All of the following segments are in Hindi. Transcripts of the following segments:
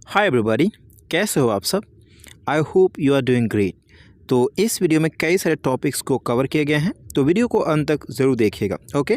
हाय एवरीबॉडी, कैसे हो आप सब। I hope you are doing great. तो इस वीडियो में कई सारे टॉपिक्स को कवर किए गए हैं, तो वीडियो को अंत तक ज़रूर देखिएगा। ओके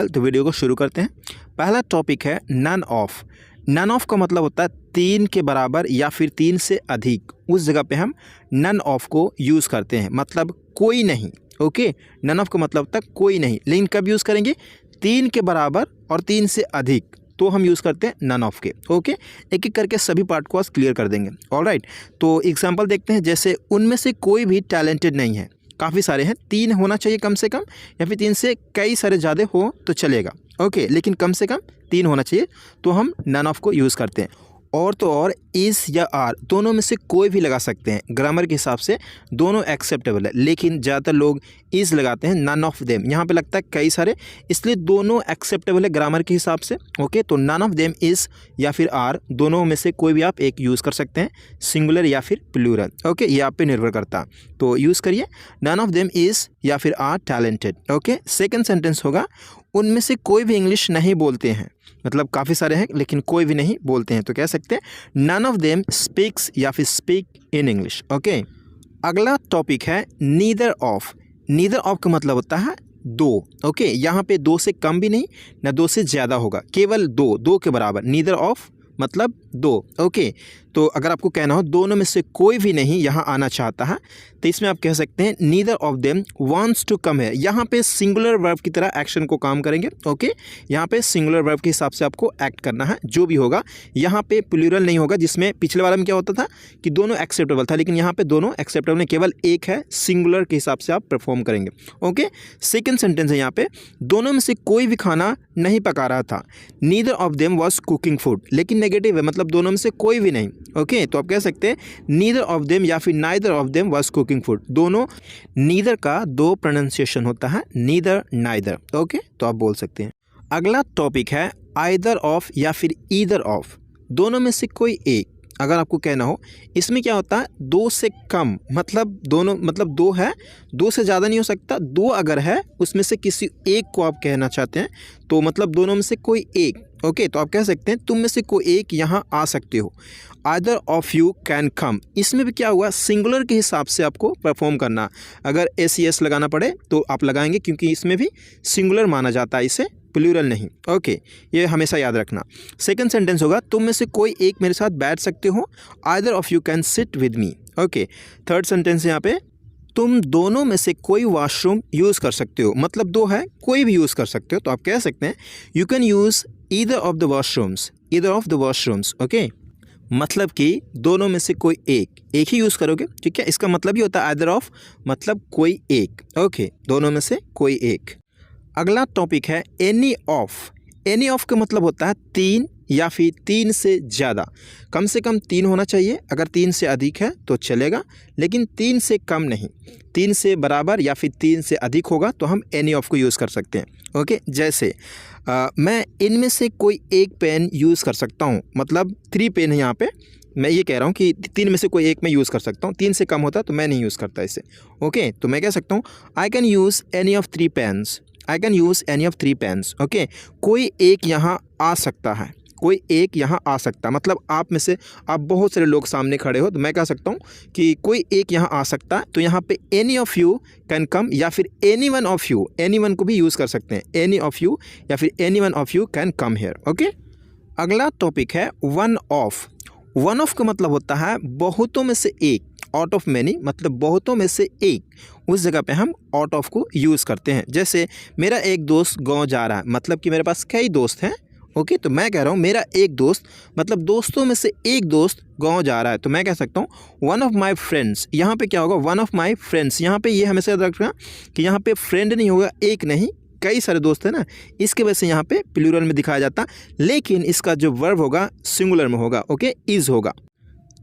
तो वीडियो को शुरू करते हैं। पहला टॉपिक है नन ऑफ। नन ऑफ का मतलब होता है तीन के बराबर या फिर तीन से अधिक। उस जगह पे हम नन ऑफ को यूज़ करते हैं, मतलब कोई नहीं। ओके नन ऑफ का मतलब होता है कोई नहीं, लेकिन कब यूज़ करेंगे? तीन के बराबर और तीन से अधिक, तो हम यूज़ करते हैं नन ऑफ के। ओके एक एक करके सभी पार्ट को आज क्लियर कर देंगे। ऑलराइट, तो एग्जांपल देखते हैं। जैसे उनमें से कोई भी टैलेंटेड नहीं है। काफ़ी सारे हैं, तीन होना चाहिए कम से कम, या फिर तीन से कई सारे ज़्यादा हो तो चलेगा। ओके लेकिन कम से कम तीन होना चाहिए, तो हम नन ऑफ को यूज़ करते हैं। और तो और इज़ या आर दोनों में से कोई भी लगा सकते हैं। ग्रामर के हिसाब से दोनों एक्सेप्टेबल है, लेकिन ज़्यादातर लोग इज़ लगाते हैं, नन ऑफ देम। यहाँ पे लगता है कई सारे, इसलिए दोनों एक्सेप्टेबल है ग्रामर के हिसाब से। ओके तो नन ऑफ देम इज़ या फिर आर, दोनों में से कोई भी आप एक यूज़ कर सकते हैं, सिंगुलर या फिर प्लूरल। ओके ये आप पे निर्भर करता है, तो यूज़ करिए नन ऑफ देम इज़ या फिर are talented. Okay second sentence होगा उनमें से कोई भी इंग्लिश नहीं बोलते हैं। मतलब काफ़ी सारे हैं लेकिन कोई भी नहीं बोलते हैं, तो कह सकते हैं नन ऑफ देम स्पीक्स या फिर स्पीक इन इंग्लिश। ओके अगला टॉपिक है नीदर ऑफ। नीदर ऑफ का मतलब होता है दो। ओके यहाँ पे दो से कम भी नहीं ना दो से ज़्यादा होगा, केवल दो, दो के बराबर। नीदर ऑफ मतलब दो। ओके तो अगर आपको कहना हो दोनों में से कोई भी नहीं यहाँ आना चाहता है, तो इसमें आप कह सकते हैं neither of them wants to come है। यहाँ पे सिंगुलर वर्ब की तरह एक्शन को काम करेंगे। ओके यहाँ पे सिंगुलर वर्ब के हिसाब से आपको एक्ट करना है, जो भी होगा। यहाँ पे प्लूरल नहीं होगा, जिसमें पिछले वाले में क्या होता था कि दोनों एक्सेप्टेबल था, लेकिन यहाँ पे दोनों एक्सेप्टेबल नहीं, केवल एक है, सिंगुलर के हिसाब से आप परफॉर्म करेंगे। ओके सेकेंड सेंटेंस है यहाँ पे दोनों में से कोई भी खाना नहीं पका रहा था। Neither of them was cooking food, लेकिन नेगेटिव है, मतलब दोनों में से कोई भी नहीं। ओके तो आप कह सकते हैं नीदर ऑफ देम या फिर neither of them was cooking food. दोनों, नीदर का दो प्रोनाउंसिएशन होता है, नीदर नाइदर। ओके तो आप बोल सकते हैं। अगला टॉपिक है आइदर ऑफ या फिर ईदर ऑफ। दोनों में से कोई एक अगर आपको कहना हो, इसमें क्या होता है दो से कम, मतलब दोनों, मतलब दो है, दो से ज़्यादा नहीं हो सकता। दो अगर है उसमें से किसी एक को आप कहना चाहते हैं, तो मतलब दोनों में से कोई एक। ओके तो आप कह सकते हैं तुम में से कोई एक यहाँ आ सकते हो। Either of you can come, इसमें भी क्या हुआ, सिंगुलर के हिसाब से आपको परफॉर्म करना। अगर एस लगाना पड़े तो आप लगाएंगे, क्योंकि इसमें भी सिंगुलर माना जाता है, इसे प्लूरल नहीं। ओके ये हमेशा याद रखना। सेकंड सेंटेंस होगा तुम में से कोई एक मेरे साथ बैठ सकते हो। Either of you can sit with me. Okay third sentence है यहाँ पे तुम दोनों में से कोई वॉशरूम यूज़ कर सकते हो, मतलब दो है, कोई भी यूज़ कर सकते हो, तो आप कह सकते हैं you can use either of the washrooms, either of the washrooms. Okay मतलब कि दोनों में से कोई एक ही यूज़ करोगे, ठीक है। इसका मतलब ही होता है आइदर ऑफ, मतलब कोई एक। ओके दोनों में से कोई एक। अगला टॉपिक है एनी ऑफ। एनी ऑफ का मतलब होता है तीन या फिर तीन से ज़्यादा। कम से कम तीन होना चाहिए, अगर तीन से अधिक है तो चलेगा, लेकिन तीन से कम नहीं। तीन से बराबर या फिर तीन से अधिक होगा तो हम एनी ऑफ को यूज़ कर सकते हैं। ओके जैसे मैं इनमें से कोई एक पेन यूज़ कर सकता हूँ, मतलब 3 पेन है यहाँ पे। मैं ये कह रहा हूँ कि तीन में से कोई एक मैं यूज़ कर सकता हूँ, तीन से कम होता तो मैं नहीं यूज़ करता इसे। ओके तो मैं कह सकता हूँ I can use any of 3 pens. I can use any of 3 pens. Okay कोई एक यहाँ आ सकता है, कोई एक यहाँ आ सकता है, मतलब आप में से आप बहुत सारे लोग सामने खड़े हो, तो मैं कह सकता हूँ कि कोई एक यहाँ आ सकता है। तो यहाँ पे any of you can come या फिर any one of you, any one को भी यूज़ कर सकते हैं, एनी ऑफ यू या फिर any one of you can come here. Okay अगला टॉपिक है वन ऑफ। वन ऑफ का मतलब होता है बहुतों में से एक, आउट ऑफ मैनी, मतलब बहुतों में से एक। उस जगह पे हम आउट ऑफ को यूज़ करते हैं। जैसे मेरा एक दोस्त गांव जा रहा है, मतलब कि मेरे पास कई दोस्त हैं। ओके तो मैं कह रहा हूँ मेरा एक दोस्त, मतलब दोस्तों में से एक दोस्त गांव जा रहा है, तो मैं कह सकता हूँ वन ऑफ माई फ्रेंड्स। यहाँ पे क्या होगा, वन ऑफ माई फ्रेंड्स। यहाँ पे ये हमेशा याद रखना कि यहाँ पे फ्रेंड नहीं होगा, एक नहीं, कई सारे दोस्त हैं ना, इसके वजह से यहाँ पे प्लूरल में दिखाया जाता, लेकिन इसका जो वर्ब होगा सिंगुलर में होगा। ओके इज़ होगा,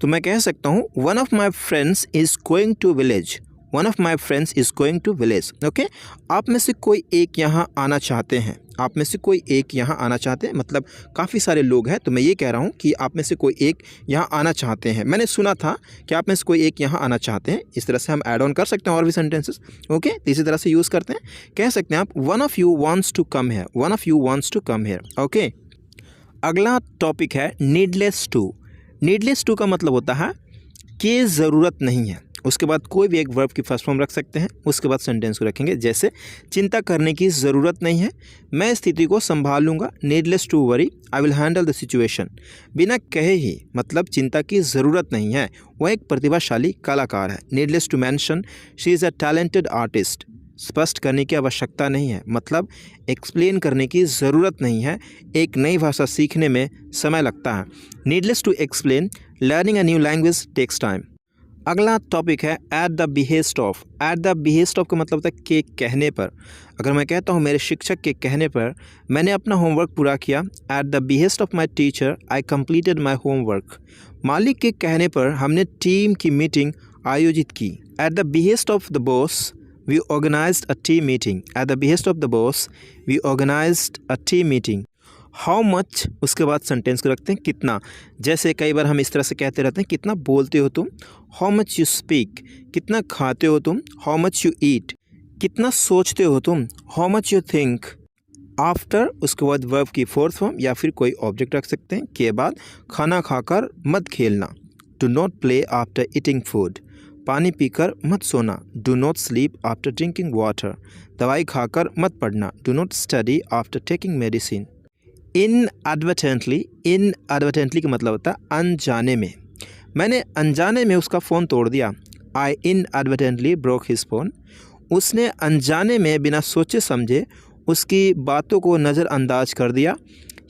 तो मैं कह सकता हूँ one of my friends is going to village. One of my friends is going to village. Okay आप में से कोई एक यहाँ आना चाहते हैं, आप में से कोई एक यहाँ आना चाहते हैं, मतलब काफ़ी सारे लोग हैं, तो मैं ये कह रहा हूँ कि आप में से कोई एक यहाँ आना चाहते हैं। मैंने सुना था कि आप में से कोई एक यहाँ आना चाहते हैं। इस तरह से हम ऐड ऑन कर सकते हैं और भी सेंटेंसेस। ओके तो इसी तरह से यूज़ करते हैं, कह सकते हैं आप one of you wants to come here, one of you wants to come here. Okay अगला टॉपिक है नीडलेस टू। नीडलेस टू का मतलब होता है कि ज़रूरत नहीं है। उसके बाद कोई भी एक वर्ब की फर्स्ट फॉर्म रख सकते हैं, उसके बाद सेंटेंस को रखेंगे। जैसे चिंता करने की ज़रूरत नहीं है, मैं स्थिति को संभाल लूँगा। Needless to worry, I will handle the situation. बिना कहे ही मतलब चिंता की ज़रूरत नहीं है, वह एक प्रतिभाशाली कलाकार है। Needless to mention, she is a talented artist. स्पष्ट करने की आवश्यकता नहीं है, मतलब एक्सप्लेन करने की ज़रूरत नहीं है, एक नई भाषा सीखने में समय लगता है। Needless to explain, learning a new language takes time. अगला टॉपिक है at the behest of. At the behest of का मतलब होता है के कहने पर। अगर मैं कहता हूँ मेरे शिक्षक के कहने पर मैंने अपना होमवर्क पूरा किया, eight the behest of my teacher I completed my homework. मालिक के कहने पर हमने टीम की मीटिंग आयोजित की। At the behest of the boss we organised a team meeting. At the behest of the boss we organised a team meeting. How much, उसके बाद सेंटेंस को रखते हैं कितना। जैसे कई बार हम इस तरह से कहते रहते हैं, कितना बोलते हो तुम। हाउ मच यू स्पीक, कितना खाते हो तुम। हाउ मच यू ईट, कितना सोचते हो तुम। How much you think. After, उसके बाद वर्ब की फोर्थ फॉर्म या फिर कोई ऑब्जेक्ट रख सकते हैं। के बाद खाना खाकर मत खेलना। Do not play after eating food. पानी पीकर मत सोना। Do not sleep after drinking water. दवाई खाकर मत पढ़ना। Do not study after taking medicine. Inadvertently, inadvertently का मतलब होता है अनजाने में। मैंने अनजाने में उसका फ़ोन तोड़ दिया। आई इनएडवर्टेंटली ब्रोक हिज फ़ोन। उसने अनजाने में बिना सोचे समझे उसकी बातों को नज़रअंदाज कर दिया।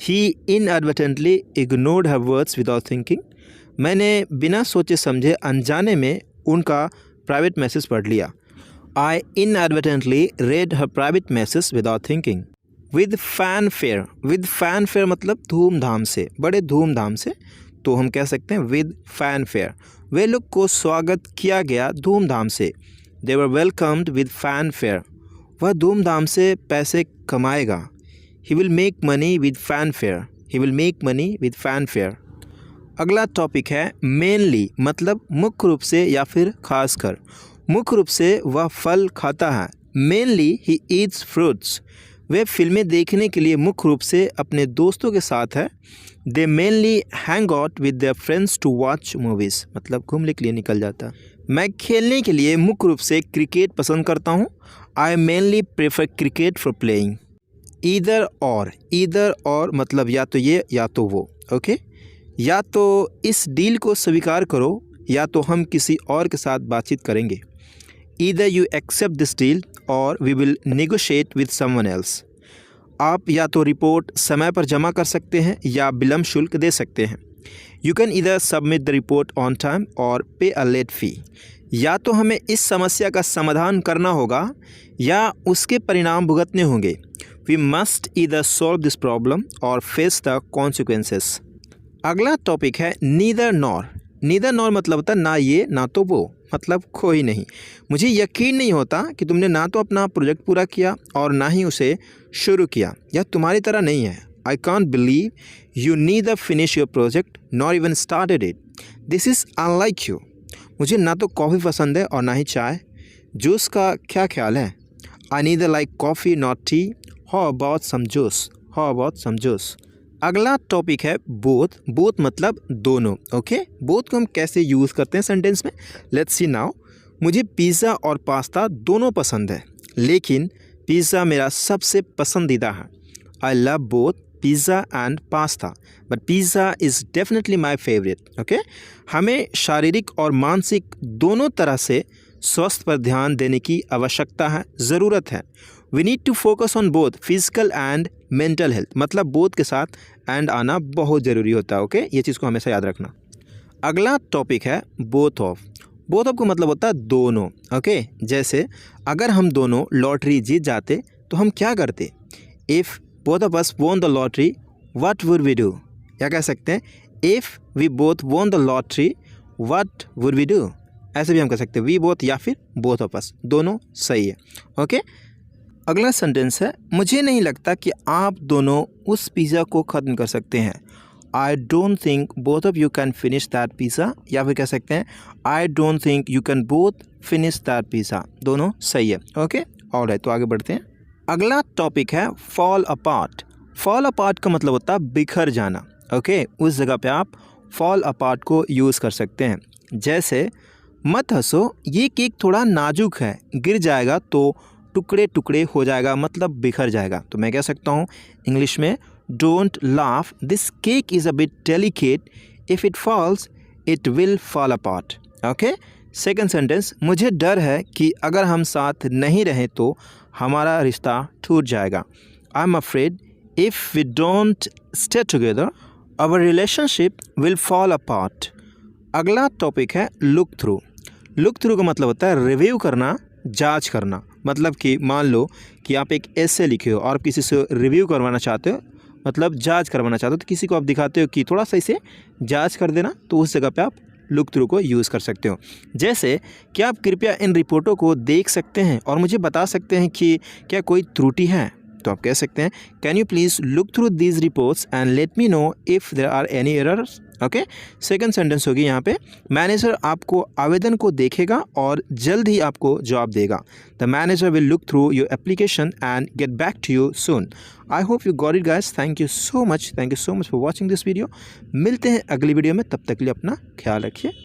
He inadvertently ignored her words without thinking. मैंने बिना सोचे समझे अनजाने में उनका प्राइवेट मैसेज पढ़ लिया। I inadvertently read her private message without thinking. With fanfare, with fanfare मतलब धूमधाम से, बड़े धूमधाम से, तो हम कह सकते हैं विद फैन फेयर। वे लोग को स्वागत किया गया धूमधाम से। दे वर वेलकम्ड विद फैन फेयर। वह धूमधाम से पैसे कमाएगा। He will make money with fan fair. He will make money with fan fair. अगला टॉपिक है मेनली, मतलब मुख्य रूप से या फिर खासकर। मुख्य रूप से वह फल खाता है। Mainly he eats fruits. वे फिल्में देखने के लिए मुख्य रूप से अपने दोस्तों के साथ है। They mainly hang out with their friends to watch movies, मतलब घूमने के लिए निकल जाता। मैं खेलने के लिए मुख्य रूप से क्रिकेट पसंद करता हूँ। I mainly prefer cricket for playing. Either or, either or मतलब या तो ये या तो वो। ओके, या तो इस डील को स्वीकार करो या तो हम किसी और के साथ बातचीत करेंगे। Either you accept this deal or we will negotiate with someone else. आप या तो रिपोर्ट समय पर जमा कर सकते हैं या विलम्ब शुल्क दे सकते हैं। You can either submit the report on time और पे अ लेट फ़ी। या तो हमें इस समस्या का समाधान करना होगा या उसके परिणाम भुगतने होंगे। We must either solve this problem or face the consequences. अगला टॉपिक है नीदर नॉर। नीदर नॉर मतलब होता है ना ये ना तो वो, मतलब कोई नहीं। मुझे यकीन नहीं होता कि तुमने ना तो अपना प्रोजेक्ट पूरा किया और ना ही उसे शुरू किया। यह तुम्हारी तरह नहीं है। I can't believe you neither finish your project nor even started it. This is unlike you. मुझे ना तो कॉफ़ी पसंद है और ना ही चाय। जूस का क्या ख्याल है? I neither like coffee not tea. How about some juice? How about some juice? अगला टॉपिक है बोथ। बोथ मतलब दोनों। ओके, बोथ को हम कैसे यूज़ करते हैं सेंटेंस में, लेट्स सी नाउ। मुझे पिज़्ज़ा और पास्ता दोनों पसंद है, लेकिन पिज़्ज़ा मेरा सबसे पसंदीदा है। I love both pizza and pasta but pizza is definitely my favourite. Okay, हमें शारीरिक और मानसिक दोनों तरह से स्वास्थ्य पर ध्यान देने की आवश्यकता है, ज़रूरत है। We need to focus on both physical and mental health, मतलब बोथ के साथ एंड आना बहुत ज़रूरी होता है। ओके, ये चीज़ को हमेशा याद रखना। अगला टॉपिक है बोथ ऑफ। बोथ ऑफ का मतलब होता है दोनों। ओके, जैसे अगर हम दोनों लॉटरी जीत जाते तो हम क्या करते? If both of us won the lottery what would we do? क्या कह सकते हैं? If we both won the lottery what would we do? ऐसे भी हम कह सकते हैं वी बोथ या फिर बोथ ऑफ अस, दोनों सही है। ओके, अगला सेंटेंस है मुझे नहीं लगता कि आप दोनों उस पिज़्ज़ा को ख़त्म कर सकते हैं। I don't think both of you can finish that pizza, या फिर कह सकते हैं I don't think you can both finish that pizza. दोनों सही है। ओके, ऑलराइट, तो आगे बढ़ते हैं। अगला टॉपिक है फॉल अपार्ट। फॉल अपार्ट का मतलब होता है बिखर जाना। ओके, उस जगह पे आप फॉल अपार्ट को यूज़ कर सकते हैं। जैसे मत हंसो, ये केक थोड़ा नाजुक है, गिर जाएगा तो टुकड़े टुकड़े हो जाएगा, मतलब बिखर जाएगा। तो मैं कह सकता हूँ इंग्लिश में, don't laugh, this cake is a bit delicate, if it falls it will fall apart. Okay, second sentence, मुझे डर है कि अगर हम साथ नहीं रहें तो हमारा रिश्ता टूट जाएगा। I am afraid if we don't stay together our relationship will fall apart. अगला टॉपिक है लुक थ्रू। लुक थ्रू का मतलब होता है रिव्यू करना, जांच करना। मतलब कि मान लो कि आप एक एसे लिखे हो और किसी से रिव्यू करवाना चाहते हो, मतलब जांच करवाना चाहते हो, तो किसी को आप दिखाते हो कि थोड़ा सा इसे जांच कर देना, तो उस जगह पे आप लुक थ्रू को यूज़ कर सकते हो। जैसे क्या आप कृपया इन रिपोर्टों को देख सकते हैं और मुझे बता सकते हैं कि क्या कोई त्रुटि है। तो आप कह सकते हैं, can you please look through these reports and let me know if there are any errors. Okay, second sentence होगी यहाँ पे, मैनेजर आपको आवेदन को देखेगा और जल्द ही आपको जवाब देगा। The manager will look through your application and get back to you soon. I hope you got it guys. Thank you so much for watching this video. मिलते हैं अगली वीडियो में, तब तक के लिए अपना ख्याल रखिए।